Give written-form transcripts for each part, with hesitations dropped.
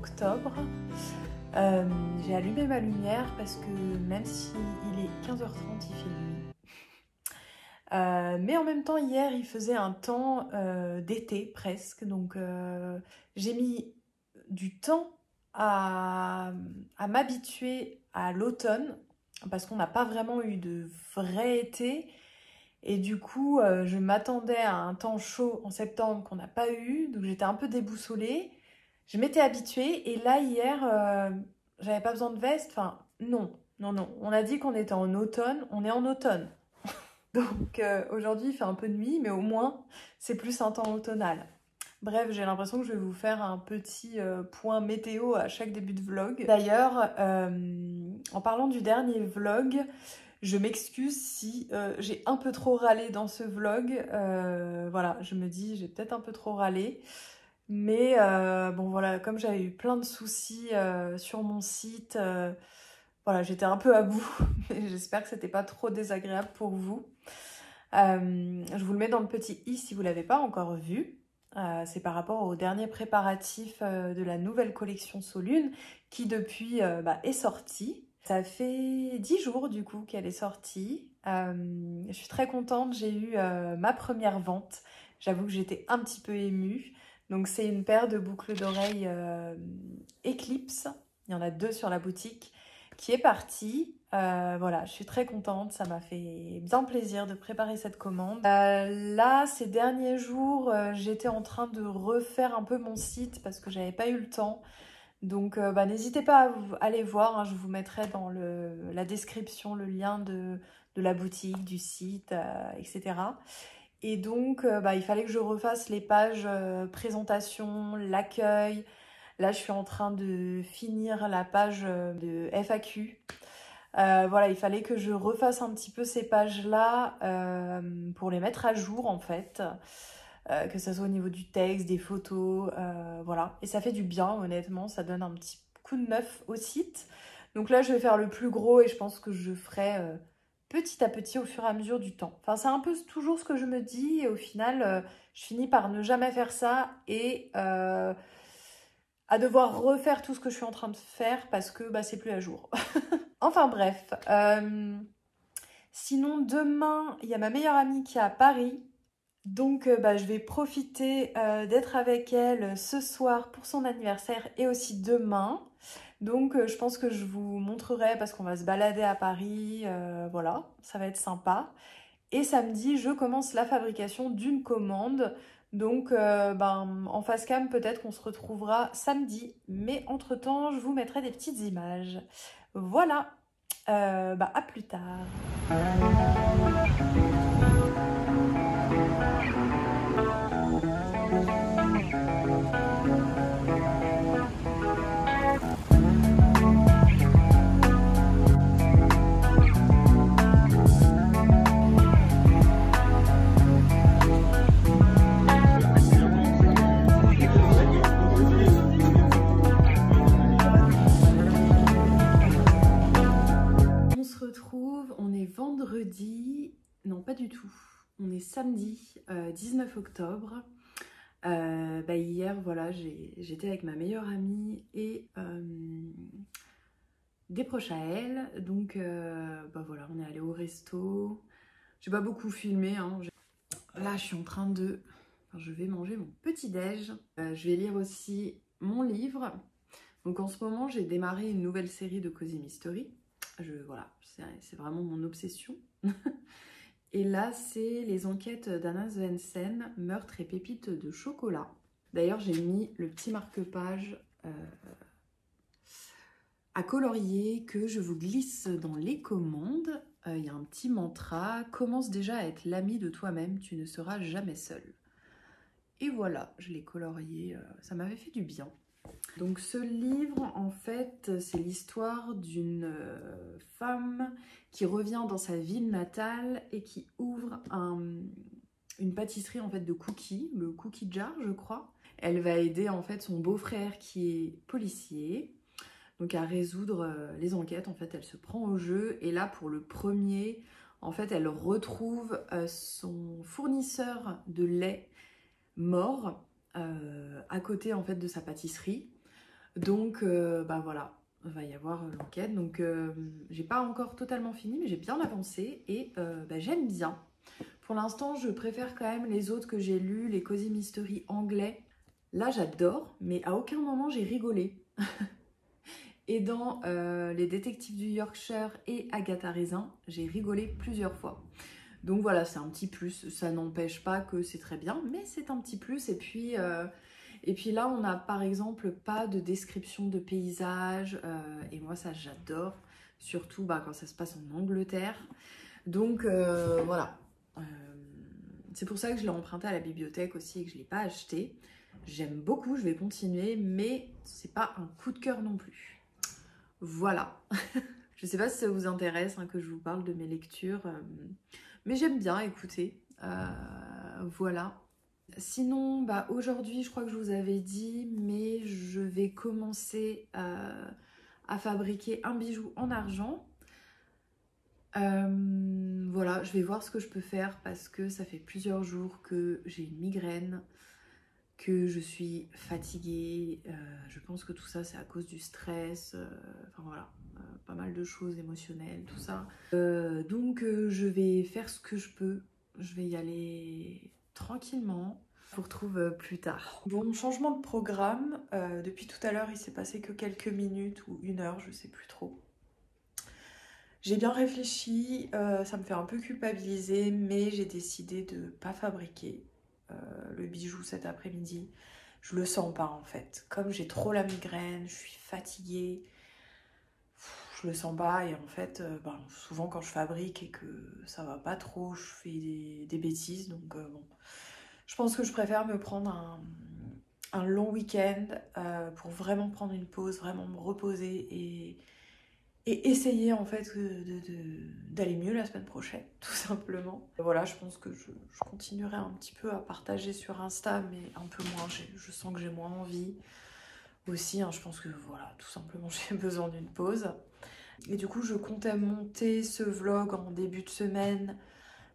octobre. J'ai allumé ma lumière parce que même s'il est 15h30, il fait nuit. Mais en même temps, hier, il faisait un temps d'été presque. Donc, j'ai mis du temps à m'habituer à l'automne parce qu'on n'a pas vraiment eu de vrai été. Et du coup, je m'attendais à un temps chaud en septembre qu'on n'a pas eu. Donc, j'étais un peu déboussolée. Je m'étais habituée. Et là, hier, j'avais pas besoin de veste. Enfin, non. On a dit qu'on était en automne. On est en automne. Donc aujourd'hui, il fait un peu de nuit, mais au moins, c'est plus un temps automnal. Bref, j'ai l'impression que je vais vous faire un petit point météo à chaque début de vlog. D'ailleurs, en parlant du dernier vlog, je m'excuse si j'ai un peu trop râlé dans ce vlog. Voilà, je me dis, j'ai peut-être un peu trop râlé. Mais bon, voilà, comme j'avais eu plein de soucis sur mon site, voilà, j'étais un peu à bout. Mais j'espère que c'était pas trop désagréable pour vous. Je vous le mets dans le petit i si vous ne l'avez pas encore vu. C'est par rapport au dernier préparatif de la nouvelle collection Solune qui depuis est sortie. Ça fait 10 jours du coup qu'elle est sortie. Je suis très contente, j'ai eu ma première vente. J'avoue que j'étais un petit peu émue. Donc c'est une paire de boucles d'oreilles Eclipse. Il y en a 2 sur la boutique qui est partie. Voilà, je suis très contente, ça m'a fait bien plaisir de préparer cette commande. Là, ces derniers jours, j'étais en train de refaire un peu mon site parce que j'avais pas eu le temps. Donc n'hésitez pas à aller voir, hein, je vous mettrai dans la description le lien de la boutique, du site, etc. Et donc il fallait que je refasse les pages présentation, l'accueil. Là, je suis en train de finir la page de FAQ. Voilà, il fallait que je refasse un petit peu ces pages-là pour les mettre à jour en fait. Que ça soit au niveau du texte, des photos, voilà. Et ça fait du bien, honnêtement, ça donne un petit coup de neuf au site. Donc là, je vais faire le plus gros et je pense que je ferai petit à petit au fur et à mesure du temps. Enfin, c'est un peu toujours ce que je me dis et au final, je finis par ne jamais faire ça et à devoir refaire tout ce que je suis en train de faire parce que c'est plus à jour. Enfin bref. Sinon, demain, il y a ma meilleure amie qui est à Paris. Donc je vais profiter d'être avec elle ce soir pour son anniversaire et aussi demain. Donc je pense que je vous montrerai parce qu'on va se balader à Paris. Voilà, ça va être sympa. Et samedi, je commence la fabrication d'une commande. Donc en face cam, peut-être qu'on se retrouvera samedi. Mais entre-temps, je vous mettrai des petites images. Voilà, à plus tard. On est vendredi, non pas du tout, on est samedi 19 octobre. Hier voilà, j'étais avec ma meilleure amie et des proches à elle, donc voilà, on est allé au resto. J'ai pas beaucoup filmé, hein. Là je suis en train de... je vais manger mon petit déj. Je vais lire aussi mon livre. Donc en ce moment j'ai démarré une nouvelle série de Cozy Mystery. Voilà, c'est vraiment mon obsession. Et là, c'est les enquêtes d'Anna Svensson, meurtre et pépites de chocolat. D'ailleurs, j'ai mis le petit marque-page à colorier que je vous glisse dans les commandes. Il y a un petit mantra, commence déjà à être l'ami de toi-même, tu ne seras jamais seul. Et voilà, je l'ai colorié, ça m'avait fait du bien. Donc ce livre, en fait, c'est l'histoire d'une femme qui revient dans sa ville natale et qui ouvre une pâtisserie en fait de cookies, le Cookie Jar, je crois. Elle va aider en fait son beau-frère qui est policier, donc à résoudre les enquêtes. En fait, elle se prend au jeu et là pour le premier, en fait, elle retrouve son fournisseur de lait mort à côté en fait de sa pâtisserie. Donc bah voilà, il va y avoir l'enquête. Donc j'ai pas encore totalement fini, mais j'ai bien avancé et bah, j'aime bien. Pour l'instant, je préfère quand même les autres que j'ai lus, les Cozy Mystery anglais. Là, j'adore, mais à aucun moment j'ai rigolé. Et dans Les Détectives du Yorkshire et Agatha Raisin, j'ai rigolé plusieurs fois. Donc voilà, c'est un petit plus. Ça n'empêche pas que c'est très bien, mais c'est un petit plus. Et puis là, on n'a par exemple pas de description de paysage. Et moi, ça, j'adore. Surtout bah, quand ça se passe en Angleterre. Donc voilà. C'est pour ça que je l'ai emprunté à la bibliothèque aussi et que je ne l'ai pas acheté. J'aime beaucoup, je vais continuer, mais c'est pas un coup de cœur non plus. Voilà. Je sais pas si ça vous intéresse que je vous parle de mes lectures, mais j'aime bien écouter. Voilà. Sinon, bah, aujourd'hui, je crois que je vous avais dit, mais je vais commencer à fabriquer un bijou en argent. Voilà, je vais voir ce que je peux faire parce que ça fait plusieurs jours que j'ai une migraine, que je suis fatiguée. Je pense que tout ça, c'est à cause du stress. Enfin voilà, pas mal de choses émotionnelles, tout ça. Donc, je vais faire ce que je peux. Je vais y aller tranquillement. Je vous retrouve plus tard. Bon, changement de programme. Depuis tout à l'heure, il s'est passé que quelques minutes ou une heure, je sais plus trop. J'ai bien réfléchi, ça me fait un peu culpabiliser, mais j'ai décidé de ne pas fabriquer le bijou cet après-midi. Je le sens pas en fait. Comme j'ai trop la migraine, je suis fatiguée, je le sens pas. Et en fait, souvent quand je fabrique et que ça va pas trop, je fais des bêtises. Donc bon, je pense que je préfère me prendre un long week-end pour vraiment prendre une pause, vraiment me reposer et essayer en fait d'aller mieux la semaine prochaine, tout simplement. Voilà, je pense que je continuerai un petit peu à partager sur Insta, mais un peu moins, je sens que j'ai moins envie. Aussi, je pense que voilà, tout simplement j'ai besoin d'une pause. Et du coup, je comptais monter ce vlog en début de semaine,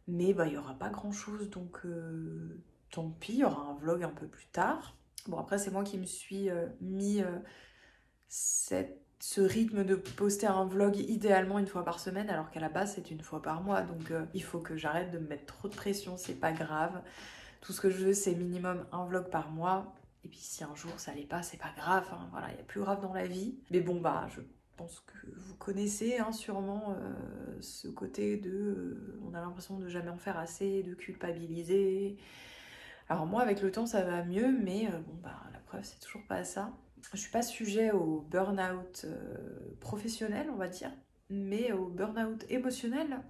mais bah, il n'y aura pas grand chose, donc tant pis, il y aura un vlog un peu plus tard. Bon, après, c'est moi qui me suis mis ce rythme de poster un vlog idéalement une fois par semaine, alors qu'à la base, c'est une fois par mois. Donc, il faut que j'arrête de me mettre trop de pression, c'est pas grave. Tout ce que je veux, c'est minimum un vlog par mois. Et puis, si un jour ça l'est pas, c'est pas grave. Voilà, il y a plus grave dans la vie. Mais bon, bah, je pense que vous connaissez sûrement ce côté de on a l'impression de jamais en faire assez, de culpabiliser. Alors moi avec le temps ça va mieux, mais bon bah la preuve c'est toujours pas ça. Je suis pas sujet au burn-out professionnel on va dire, mais au burn-out émotionnel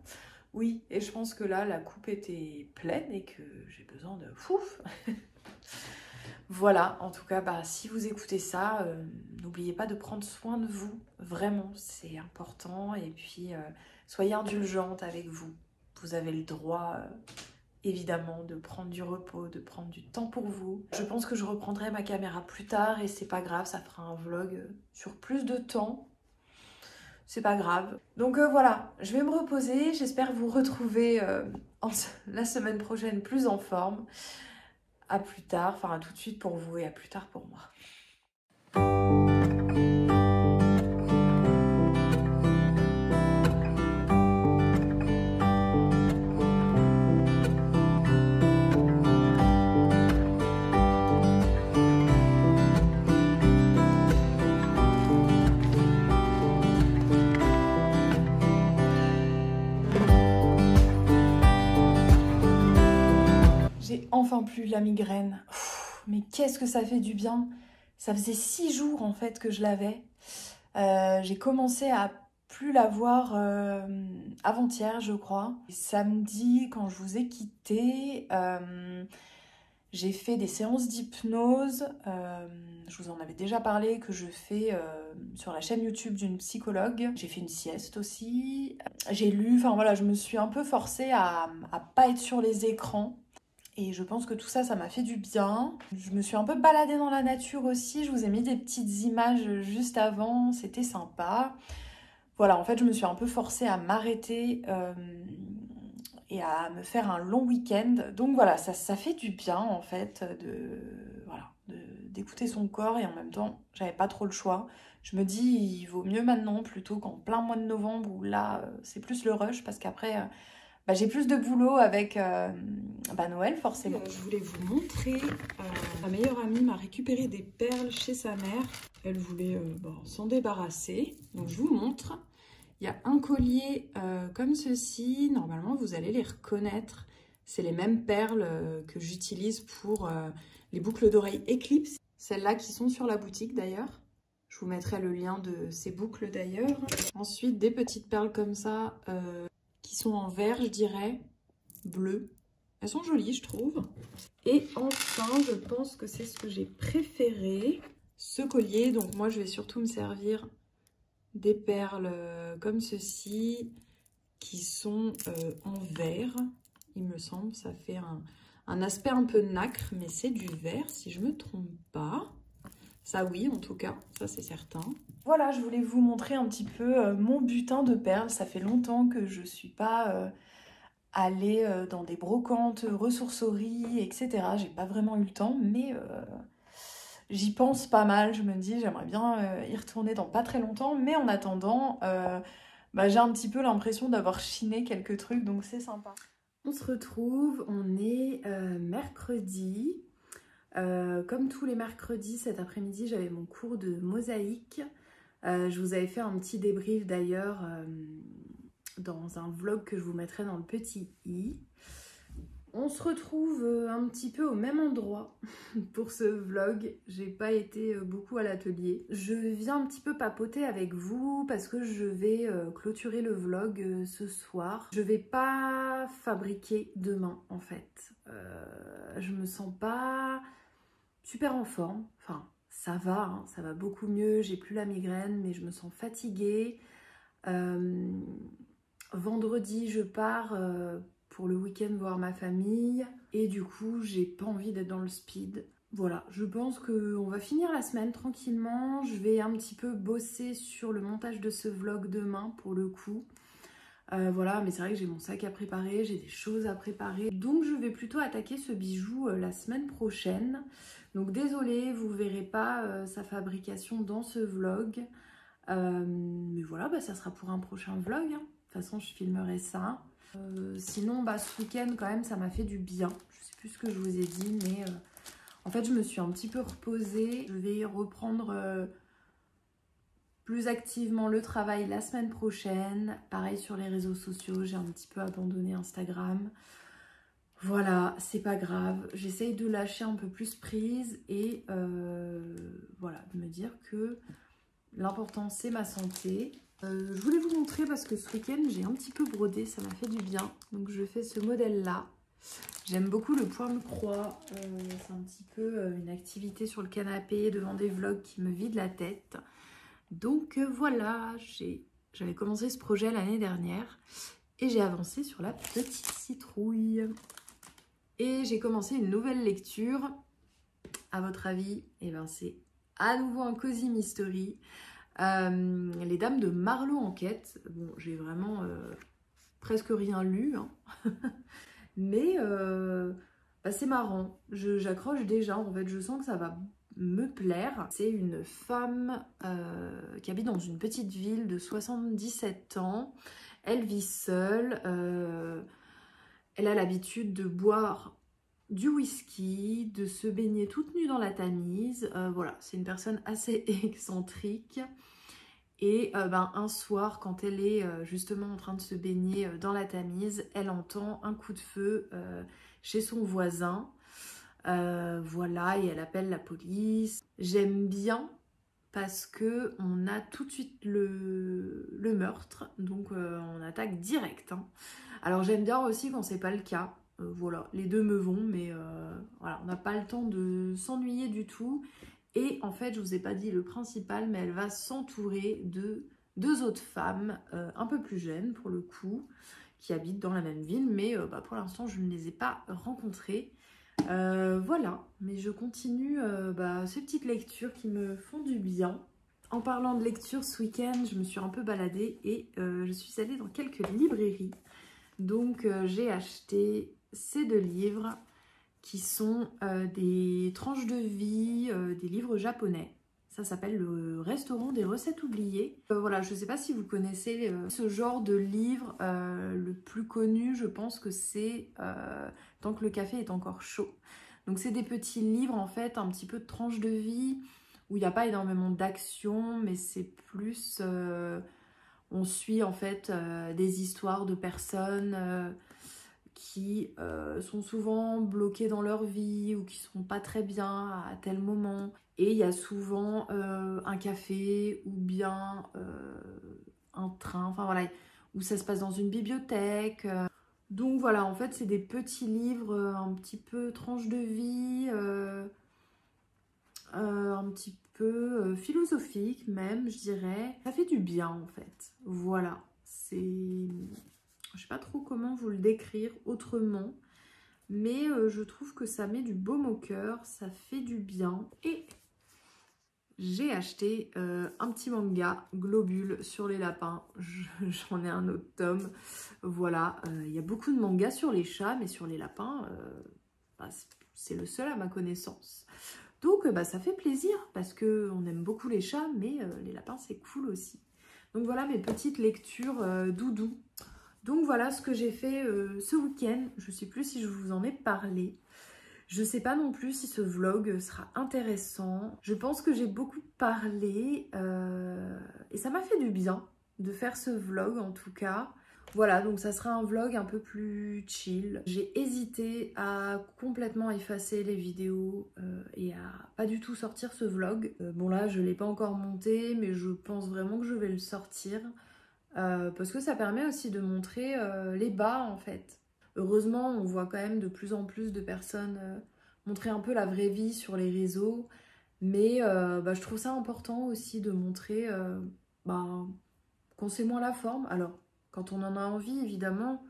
oui. Et je pense que là la coupe était pleine et que j'ai besoin de fouf. Voilà, en tout cas, bah, si vous écoutez ça, n'oubliez pas de prendre soin de vous. Vraiment, c'est important. Et puis, soyez indulgente avec vous. Vous avez le droit, évidemment, de prendre du repos, de prendre du temps pour vous. Je pense que je reprendrai ma caméra plus tard et c'est pas grave, ça fera un vlog sur plus de temps. C'est pas grave. Donc voilà, je vais me reposer. J'espère vous retrouver la semaine prochaine plus en forme. À plus tard, enfin à tout de suite pour vous et à plus tard pour moi. J'ai enfin plus la migraine. Mais qu'est-ce que ça fait du bien. Ça faisait 6 jours en fait que je l'avais. J'ai commencé à plus l'avoir avant-hier je crois. Et samedi quand je vous ai quitté, j'ai fait des séances d'hypnose. Je vous en avais déjà parlé que je fais sur la chaîne YouTube d'une psychologue. J'ai fait une sieste aussi. J'ai lu, enfin voilà, je me suis un peu forcée à pas être sur les écrans. Et je pense que tout ça, ça m'a fait du bien. Je me suis un peu baladée dans la nature aussi. Je vous ai mis des petites images juste avant. C'était sympa. Voilà, en fait, je me suis un peu forcée à m'arrêter et à me faire un long week-end. Donc voilà, ça fait du bien en fait d'écouter son corps et en même temps, j'avais pas trop le choix. Je me dis, il vaut mieux maintenant plutôt qu'en plein mois de novembre où là, c'est plus le rush parce qu'après, bah, j'ai plus de boulot avec bah, Noël forcément. Je voulais vous montrer, ma meilleure amie m'a récupéré des perles chez sa mère. Elle voulait s'en débarrasser, donc je vous montre. Il y a un collier comme ceci, normalement vous allez les reconnaître. C'est les mêmes perles que j'utilise pour les boucles d'oreilles Eclipse. Celles-là qui sont sur la boutique d'ailleurs. Je vous mettrai le lien de ces boucles d'ailleurs. Ensuite, des petites perles comme ça qui sont en vert, je dirais, bleu. Elles sont jolies, je trouve. Et enfin, je pense que c'est ce que j'ai préféré. Ce collier, donc moi, je vais surtout me servir des perles comme ceci, qui sont en vert, il me semble. Ça fait un aspect un peu nacre, mais c'est du vert, si je me trompe pas. Ça oui, en tout cas, ça c'est certain. Voilà, je voulais vous montrer un petit peu mon butin de perles. Ça fait longtemps que je suis pas allée dans des brocantes, ressourceries, etc. J'ai pas vraiment eu le temps, mais j'y pense pas mal. Je me dis, j'aimerais bien y retourner dans pas très longtemps. Mais en attendant, bah, j'ai un petit peu l'impression d'avoir chiné quelques trucs, donc c'est sympa. On se retrouve, on est mercredi. Comme tous les mercredis, cet après-midi, j'avais mon cours de mosaïque. Je vous avais fait un petit débrief d'ailleurs dans un vlog que je vous mettrai dans le petit i. On se retrouve un petit peu au même endroit pour ce vlog. J'ai pas été beaucoup à l'atelier. Je viens un petit peu papoter avec vous parce que je vais clôturer le vlog ce soir. Je vais pas fabriquer demain en fait. Je me sens pas super en forme. Enfin, ça va, hein, ça va beaucoup mieux. J'ai plus la migraine, mais je me sens fatiguée. Vendredi, je pars pour le week-end voir ma famille et du coup j'ai pas envie d'être dans le speed. Voilà, je pense qu'on va finir la semaine tranquillement. Je vais un petit peu bosser sur le montage de ce vlog demain pour le coup. Voilà, mais c'est vrai que j'ai mon sac à préparer, j'ai des choses à préparer. Donc je vais plutôt attaquer ce bijou la semaine prochaine. Donc désolée, vous verrez pas sa fabrication dans ce vlog. Mais voilà, bah, ça sera pour un prochain vlog. Hein. De toute façon, je filmerai ça. Sinon, bah, ce week-end, quand même, ça m'a fait du bien. Je sais plus ce que je vous ai dit, mais en fait, je me suis un petit peu reposée. Je vais reprendre plus activement le travail la semaine prochaine. Pareil sur les réseaux sociaux, j'ai un petit peu abandonné Instagram. Voilà, c'est pas grave. J'essaye de lâcher un peu plus prise et voilà, de me dire que l'important, c'est ma santé. Je voulais vous montrer parce que ce week-end, j'ai un petit peu brodé, ça m'a fait du bien. Donc, je fais ce modèle-là. J'aime beaucoup le point de croix. C'est un petit peu une activité sur le canapé devant des vlogs qui me vident la tête. Donc, voilà, j'avais commencé ce projet l'année dernière et j'ai avancé sur la petite citrouille. Et j'ai commencé une nouvelle lecture. À votre avis, eh ben, c'est à nouveau un Cozy Mystery. Les Dames de Marlowe en quête. Bon, j'ai vraiment presque rien lu, hein. Mais bah, c'est marrant. J'accroche déjà. En fait, je sens que ça va me plaire. C'est une femme qui habite dans une petite ville de 77 ans. Elle vit seule. Elle a l'habitude de boire du whisky, de se baigner toute nue dans la Tamise. Voilà, c'est une personne assez excentrique. Et un soir, quand elle est justement en train de se baigner dans la Tamise, elle entend un coup de feu chez son voisin. Voilà, et elle appelle la police. J'aime bien parce que on a tout de suite le meurtre, donc on attaque direct. Hein. Alors j'aime bien aussi quand c'est pas le cas. Voilà, les deux me vont, mais voilà, on n'a pas le temps de s'ennuyer du tout. Et en fait, je vous ai pas dit le principal, mais elle va s'entourer de deux autres femmes, un peu plus jeunes pour le coup, qui habitent dans la même ville, mais pour l'instant, je ne les ai pas rencontrées. Voilà, mais je continue ces petites lectures qui me font du bien. En parlant de lecture, ce week-end, je me suis un peu baladée et je suis allée dans quelques librairies. Donc, j'ai acheté ces deux livres qui sont des tranches de vie, des livres japonais. Ça s'appelle le restaurant des recettes oubliées. Voilà, je ne sais pas si vous connaissez ce genre de livre. Le plus connu, je pense que c'est Tant que le café est encore chaud. Donc c'est des petits livres en fait, un petit peu de tranches de vie, où il n'y a pas énormément d'action, mais c'est plus... on suit en fait des histoires de personnes qui sont souvent bloquées dans leur vie ou qui sont pas très bien à tel moment. Et il y a souvent un café ou bien un train, enfin voilà, où ça se passe dans une bibliothèque. Donc voilà, en fait, c'est des petits livres un petit peu tranche de vie, un petit peu philosophique même, je dirais. Ça fait du bien en fait. Voilà, c'est... Je sais pas trop comment vous le décrire autrement, mais je trouve que ça met du baume au cœur, ça fait du bien. Et j'ai acheté un petit manga, Globule, sur les lapins. J'en ai un autre tome. Voilà, il y a beaucoup de mangas sur les chats, mais sur les lapins, bah, c'est le seul à ma connaissance. Donc ça fait plaisir, parce qu'on aime beaucoup les chats, mais les lapins, c'est cool aussi. Donc voilà mes petites lectures doudou. Donc voilà ce que j'ai fait ce week-end. Je ne sais plus si je vous en ai parlé. Je ne sais pas non plus si ce vlog sera intéressant. Je pense que j'ai beaucoup parlé et ça m'a fait du bien de faire ce vlog en tout cas. Voilà, donc ça sera un vlog un peu plus chill. J'ai hésité à complètement effacer les vidéos et à pas du tout sortir ce vlog. Bon là, je ne l'ai pas encore monté, mais je pense vraiment que je vais le sortir. Parce que ça permet aussi de montrer les bas en fait. Heureusement, on voit quand même de plus en plus de personnes montrer un peu la vraie vie sur les réseaux, mais je trouve ça important aussi de montrer qu'on sait moins la forme. Alors, quand on en a envie, évidemment,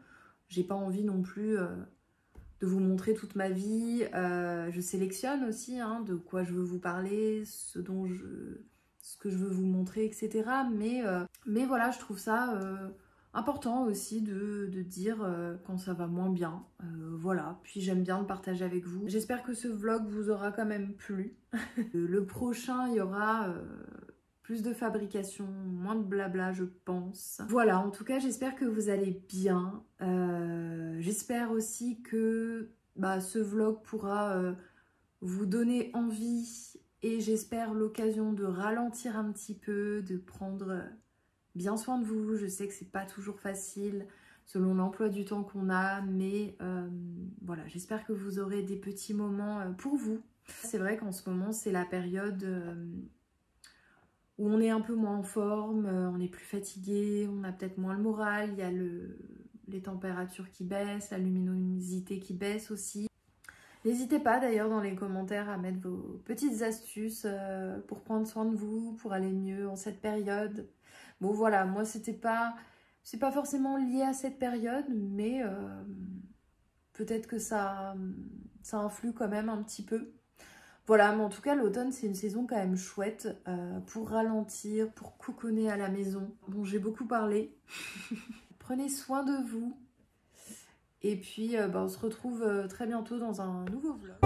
j'ai pas envie non plus de vous montrer toute ma vie. Je sélectionne aussi de quoi je veux vous parler, ce que je veux vous montrer, etc. Mais voilà, je trouve ça important aussi de dire quand ça va moins bien. Voilà, puis j'aime bien le partager avec vous. J'espère que ce vlog vous aura quand même plu. Le prochain, il y aura plus de fabrication, moins de blabla, je pense. Voilà, en tout cas, j'espère que vous allez bien. J'espère aussi que ce vlog pourra vous donner envie et j'espère l'occasion de ralentir un petit peu, de prendre bien soin de vous. Je sais que c'est pas toujours facile selon l'emploi du temps qu'on a, mais voilà, j'espère que vous aurez des petits moments pour vous. C'est vrai qu'en ce moment, c'est la période où on est un peu moins en forme, on est plus fatigué, on a peut-être moins le moral, il y a les températures qui baissent, la luminosité qui baisse aussi. N'hésitez pas d'ailleurs dans les commentaires à mettre vos petites astuces pour prendre soin de vous, pour aller mieux en cette période. Bon voilà, moi c'est pas forcément lié à cette période, mais peut-être que ça influe quand même un petit peu. Voilà, mais en tout cas l'automne c'est une saison quand même chouette pour ralentir, pour cocooner à la maison. Bon, j'ai beaucoup parlé. Prenez soin de vous. Et puis, on se retrouve très bientôt dans un nouveau vlog.